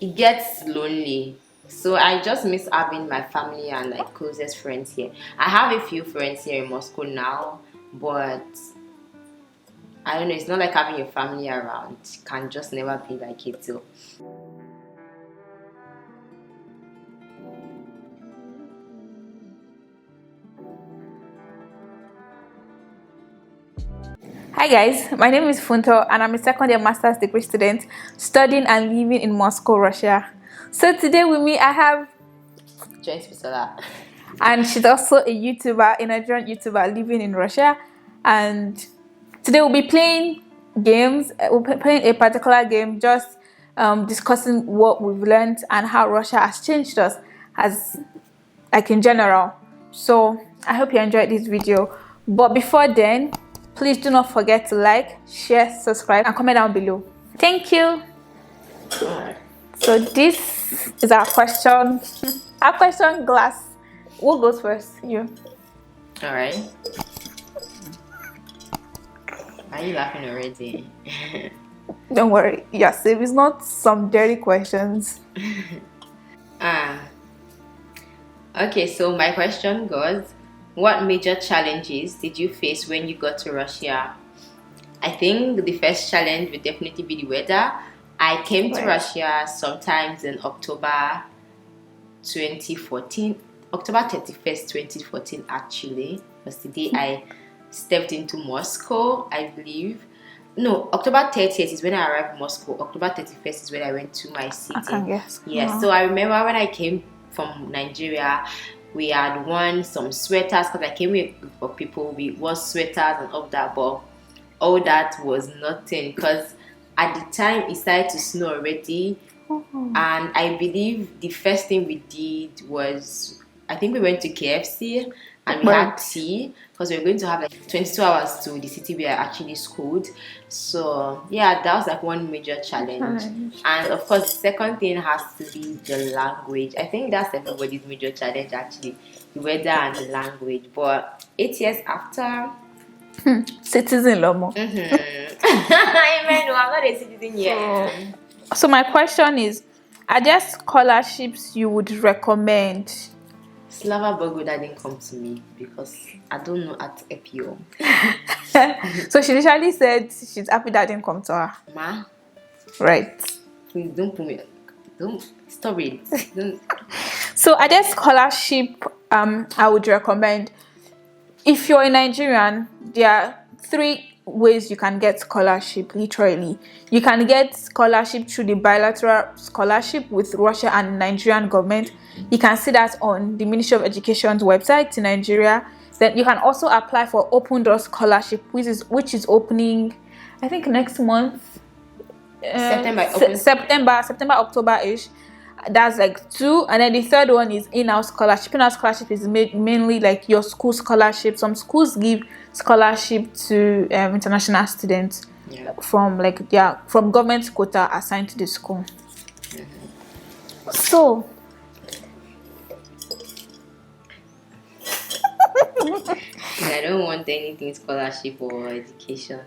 it gets lonely. So I just miss having my family and like closest friends here. I have a few friends here in Moscow now, but I don't know, it's not like having your family around. It can just never be like it. So Hi guys, my name is Funto and I'm a second year master's degree student studying and living in Moscow, Russia. So today with me I have, join Spisola. and she's also a YouTuber, a Nigerian YouTuber living in Russia. And today we'll be playing games. We'll be playing a particular game, just discussing what we've learned and how Russia has changed us as like in general. So I hope you enjoyed this video. But before then, please do not forget to like, share, subscribe, and comment down below. Thank you. So this is our question. Our question glass. Who goes first? You. Alright. Are you laughing already? Don't worry. You're safe. It's not some dirty questions. Ah. Okay, so my question goes, what major challenges did you face when you got to Russia? I think the first challenge would definitely be the weather. I came to Russia sometimes in October 2014. October 31st, 2014 actually was the day I stepped into Moscow, I believe. No, October 30th is when I arrived in Moscow. October 31st is when I went to my city. I can guess. Yeah, so I remember when I came from Nigeria, we had worn some sweaters because I came with a group of people. We wore sweaters and all that, but all that was nothing because at the time it started to snow already. And I believe the first thing we did was, I think we went to KFC and we had tea because we were going to have like 22 hours to the city we are actually schooled. So yeah, that was like one major challenge. And of course, the second thing has to be the language. I think that's everybody's major challenge actually, the weather and the language. But 8 years after, citizen Lomo. Amen. No, I'm not a citizen yet. So my question is, are there scholarships you would recommend? Slava Bogoda didn't come to me because I don't know at EPO. So she literally said she's happy that didn't come to her. Ma, right? Please don't put me. Don't stop it. Don't. So are there scholarship I would recommend? If you're a Nigerian, there are 3 ways you can get scholarship. Literally, you can get scholarship through the bilateral scholarship with Russia and Nigerian government. You can see that on the Ministry of Education's website in Nigeria. Then you can also apply for Open Door Scholarship, which is opening, I think next month, September, October-ish. That's like 2, and then the third one is in-house scholarship. In-house scholarship is made mainly like your school scholarship. Some schools give scholarship to international students from from government quota assigned to the school. So I don't want anything scholarship or education.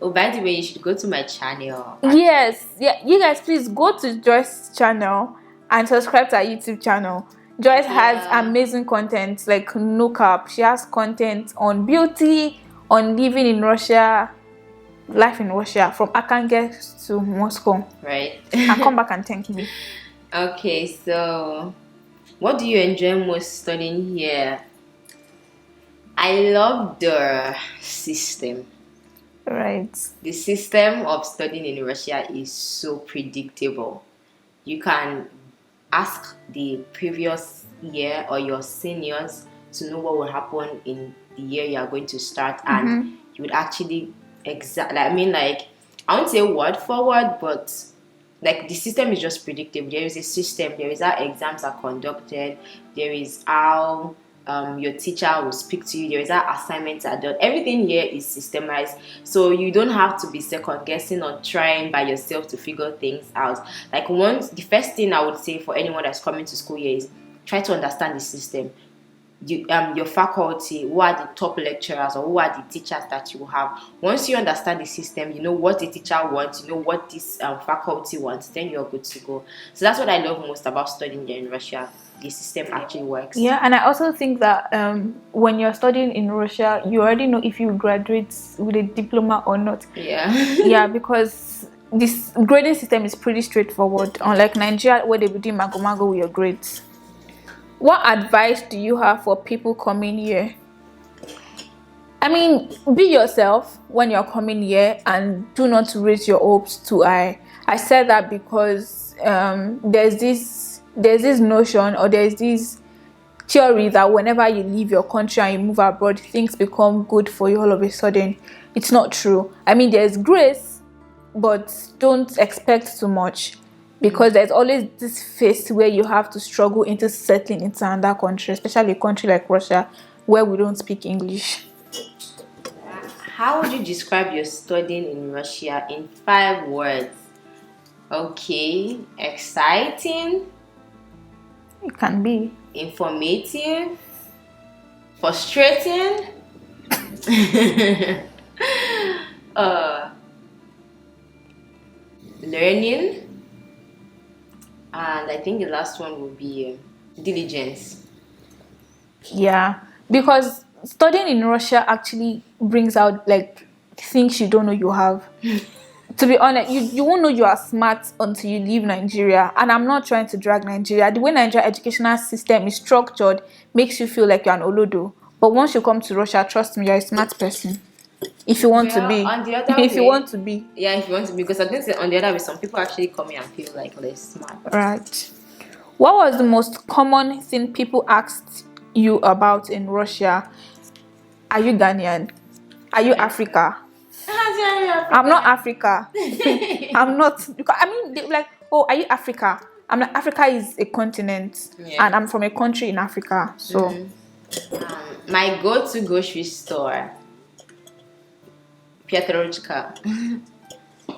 Oh, by the way, you should go to my channel. Yes, yeah, you guys please go to Joyce's channel and subscribe to our YouTube channel. Joyce has amazing content, like no cap. She has content on beauty, on living in Russia, life in Russia, from Archangel to Moscow. Right. And come back and thank me. Okay, so what do you enjoy most studying here? I love the system. Right. The system of studying in Russia is so predictable. You can ask the previous year or your seniors to know what will happen in the year you are going to start, and you would actually I won't say word for word, but like the system is just predictable. There is a system. There is how exams are conducted. There is how your teacher will speak to you. There is how assignments are done. Everything here is systemized, so you don't have to be second guessing or trying by yourself to figure things out. Like the first thing I would say for anyone that's coming to school here is try to understand the system. your faculty, who are the top lecturers or who are the teachers that you have. Once you understand the system, you know what the teacher wants, you know what this faculty wants, then you're good to go. So that's what I love most about studying there in Russia. The system actually works. Yeah, and I also think that when you're studying in Russia, you already know if you graduate with a diploma or not. Yeah. Yeah, because this grading system is pretty straightforward. Unlike Nigeria, where they be doing mago with your grades. What advice do you have for people coming here? I mean, be yourself when you're coming here and do not raise your hopes too high. I said that because there's this notion, or there's this theory that whenever you leave your country and you move abroad, things become good for you all of a sudden. It's not true. I mean, there's grace, but don't expect too much, because there's always this phase where you have to struggle into settling into another country, especially a country like Russia where we don't speak English. How would you describe your studying in Russia in 5 words? Okay, exciting. It can be Informative. Frustrating. Learning. And I think the last one would be diligence. Yeah, because studying in Russia actually brings out like things you don't know you have. To be honest, you won't know you are smart until you leave Nigeria. And I'm not trying to drag Nigeria. The way Nigeria educational system is structured makes you feel like you're an olodo. But once you come to Russia, trust me, you're a smart person. If you want to be. On the other If way, you want to be. Yeah, if you want to be. Because I think on the other way, some people actually come here and feel like less smart. Right. What was the most common thing people asked you about in Russia? Are you Ghanaian? Are you Africa? I'm not Africa. I'm not. Because, I mean, they're like, oh, are you Africa? I'm like, Africa is a continent, and I'm from a country in Africa. So, my go-to grocery store, Pietrochka.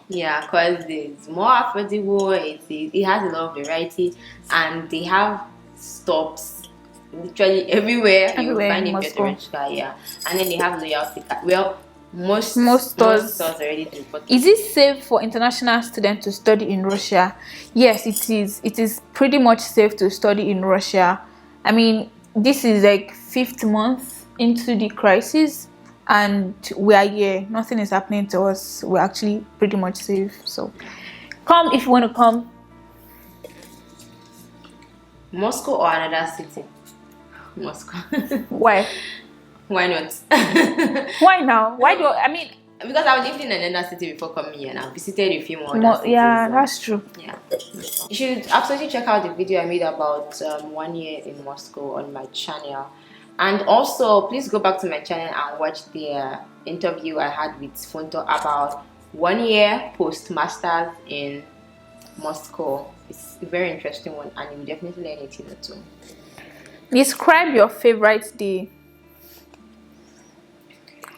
Yeah, because it's more affordable. It has a lot of variety, and they have stops literally everywhere. You will find in Pietrochka. Yeah, and then they have loyalty card. Well, most stores already do. But is it safe for international students to study in Russia? Yes, it is. It is pretty much safe to study in Russia. I mean, this is like 5th month into the crisis, and we are here. Nothing is happening to us. We're actually pretty much safe. So, come if you want to come. Moscow or another city? Moscow. Why? Why not? Why now? Why do I mean? Because I've lived in another city before coming here, and I've visited a few more. Yeah, cities, that's true. Yeah, you should absolutely check out the video I made about 1 year in Moscow on my channel, and also please go back to my channel and watch the interview I had with Fonto about 1 year post masters in Moscow. It's a very interesting one, and you will definitely learn a thing or two. Describe your favorite day.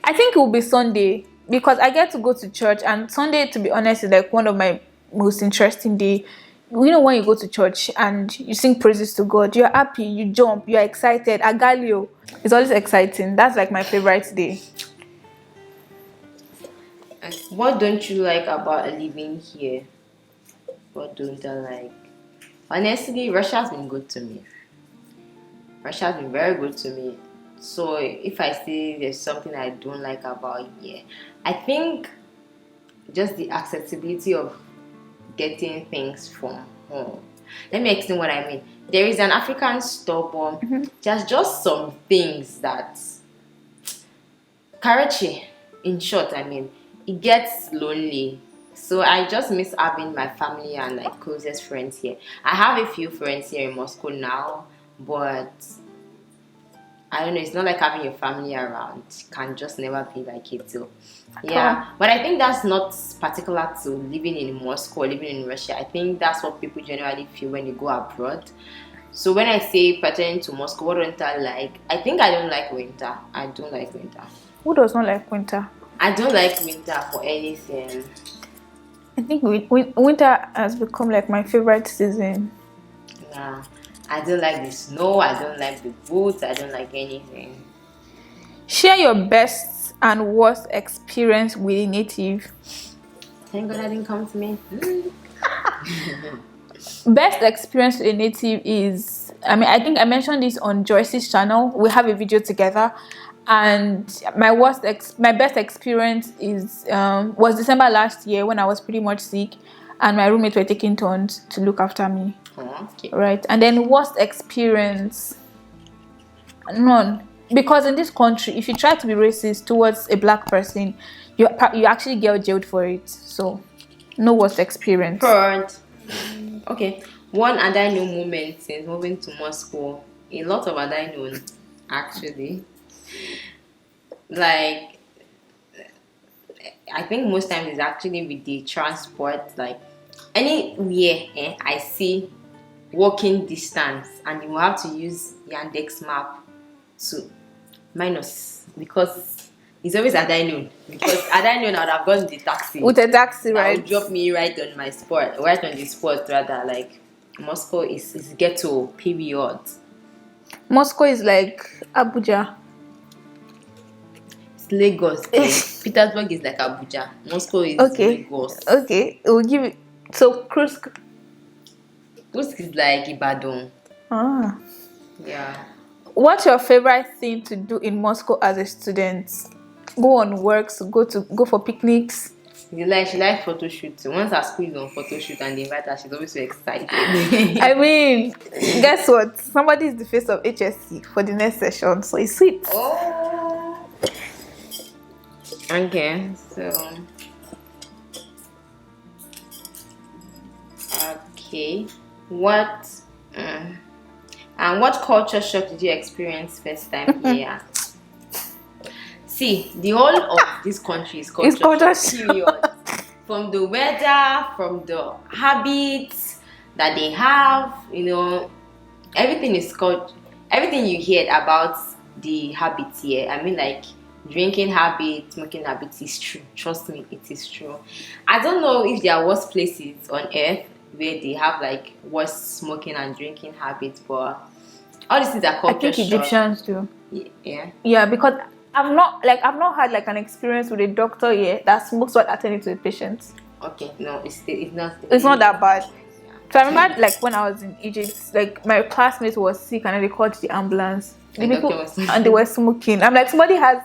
I think it will be Sunday, because I get to go to church, and Sunday, to be honest, is like one of my most interesting days. You know, when you go to church and you sing praises to God, you're happy, you jump, you're excited. Agalio, it's always exciting. That's like my favorite day. What don't you like about living here? What don't I like? Honestly, Russia's been good to me. Russia's been very good to me. So if I say there's something I don't like about here, I think just the accessibility of getting things from home. Let me explain what I mean. There is an African store, but there's just some things that Karachi, in short, I mean, it gets lonely. So I just miss having my family and like closest friends here. I have a few friends here in Moscow now, but I don't know, it's not like having your family around. It can just never be like it too. Yeah, but I think that's not particular to living in Moscow or living in Russia. I think that's what people generally feel when they go abroad. So when I say pertaining to Moscow, what don't I like? I think I don't like winter. I don't like winter. Who does not like winter? I don't like winter for anything. I think winter has become like my favorite season. Yeah. I don't like the snow. I don't like the boots. I don't like anything. Share your best and worst experience with a native. Thank God that didn't come to me. Best experience with a native is, I think I mentioned this on Joyce's channel. We have a video together, and my best experience is was December last year when I was pretty much sick, and my roommates were taking turns to look after me. Okay. Right, and then worst experience, none. Because in this country, if you try to be racist towards a black person, you actually get jailed for it. So, no worst experience. Okay. One Adaino moment since moving to Moscow. A lot of Adaino, actually. Like, I think most times it's actually with the transport. Like, anywhere I see walking distance, and you have to use Yandex map to minus, because it's always Adaino. Because Adaino, I would have gone the taxi. With a taxi, That right? would drop me right on my spot, right on the spot rather. Like, Moscow is ghetto, period. Moscow is like Abuja. It's Lagos. Petersburg is like Abuja. Moscow is Lagos. Okay, we'll give it. So Kursk is like Ibadan. Ah. Yeah. What's your favorite thing to do in Moscow as a student? Go on works, go for picnics. She likes photo shoots. Once her school is on photo shoot and they invite her, she's always so excited. I mean, guess what? Somebody is the face of HSC for the next session, so it's sweet. Oh. Okay, so. Okay. What culture shock did you experience first time here? See, the whole of this country is culture shock, period. From the weather, from the habits that they have, everything is called. Everything you hear about the habits here, I mean, like drinking habits, smoking habits, is true. Trust me, it is true. I don't know if there are worse places on earth where they have like worse smoking and drinking habits, but all these things are culture I think Egyptians do. Yeah. Yeah, because I've not had like an experience with a doctor yet that smokes while attending to a patient. Okay, no, it's not. It's not that bad. Yeah. So I remember like when I was in Egypt, like my classmate was sick and they called the ambulance. And they were smoking. I'm like, somebody has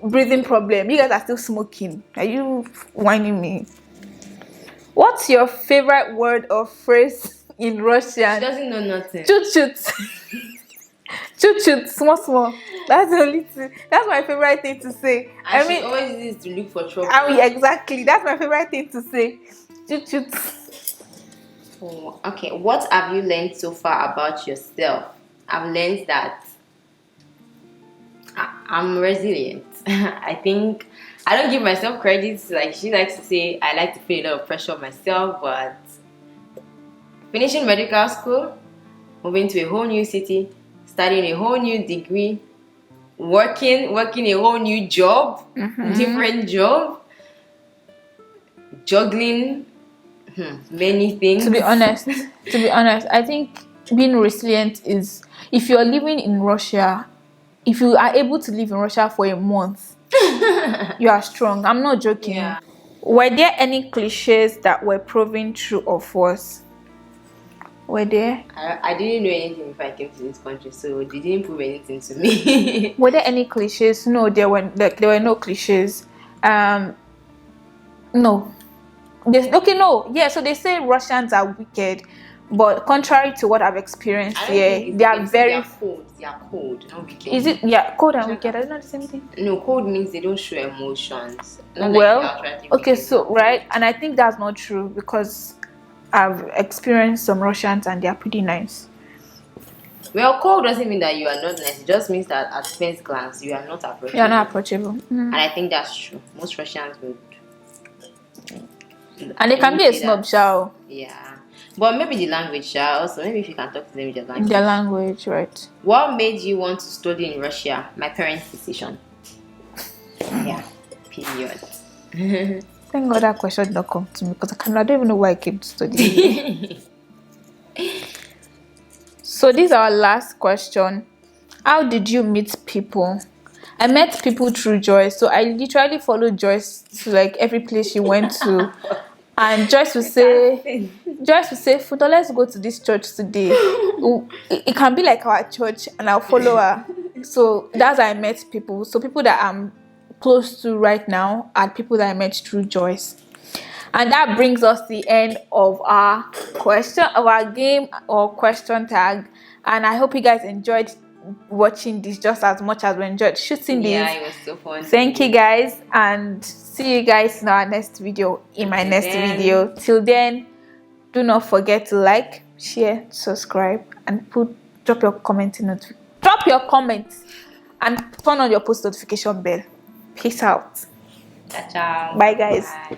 breathing problem. You guys are still smoking. Are you whining me? What's your favorite word or phrase in Russian? She doesn't know nothing. Chut-chut. Chut-chut, small. That's the only thing. That's my favorite thing to say. And she always needs to look for trouble. Exactly. That's my favorite thing to say. Chut-chut. Oh, okay. What have you learned so far about yourself? I've learned that I'm resilient. I think I don't give myself credit. Like she likes to say, I like to feel a lot of pressure on myself, but finishing medical school, moving to a whole new city, studying a whole new degree, working a whole new job, different job, juggling many things. To be honest, I think being resilient is, if you're living in Russia, if you are able to live in Russia for a month, you are strong. I'm not joking. Yeah. Were there any cliches that were proven true or false? Were there? I didn't know anything before I came to this country, so they didn't prove anything to me. Were there any cliches? No, there were no cliches. No. So they say Russians are wicked, but contrary to what I've experienced here, they are very cold. They are cold, not wicked. Is it? Yeah, cold and wicked. Are they not the same thing? No, cold means they don't show emotions. Okay, so right, and I think that's not true because I've experienced some Russians and they are pretty nice. Well, cold doesn't mean that you are not nice. It just means that at first glance you are not approachable. You are not approachable. And I think that's true. Most Russians would. And they can be a snob, shall. Yeah. But maybe the language, shall. Also, maybe if you can talk to them with their language. Their language, right. What made you want to study in Russia? My parents' decision. Yeah. Period. Thank God that question did not come to me because I don't even know why I came to study. So this is our last question. How did you meet people? I met people through Joyce. So I literally followed Joyce to like every place she went to. And Joyce would say, Futo, let's go to this church today. It can be like our church and I'll follow her. So that's how I met people. So people that I'm close to right now are people that I met through Joyce. And that brings us to the end of our game or question tag. And I hope you guys enjoyed watching this just as much as we enjoyed shooting this. Yeah, it was so fun. Thank you guys, and see you guys in our next video. Video. Till then, do not forget to like, share, subscribe, and drop your comment and turn on your post notification bell. Peace out. Ciao, ciao. Bye guys. Bye.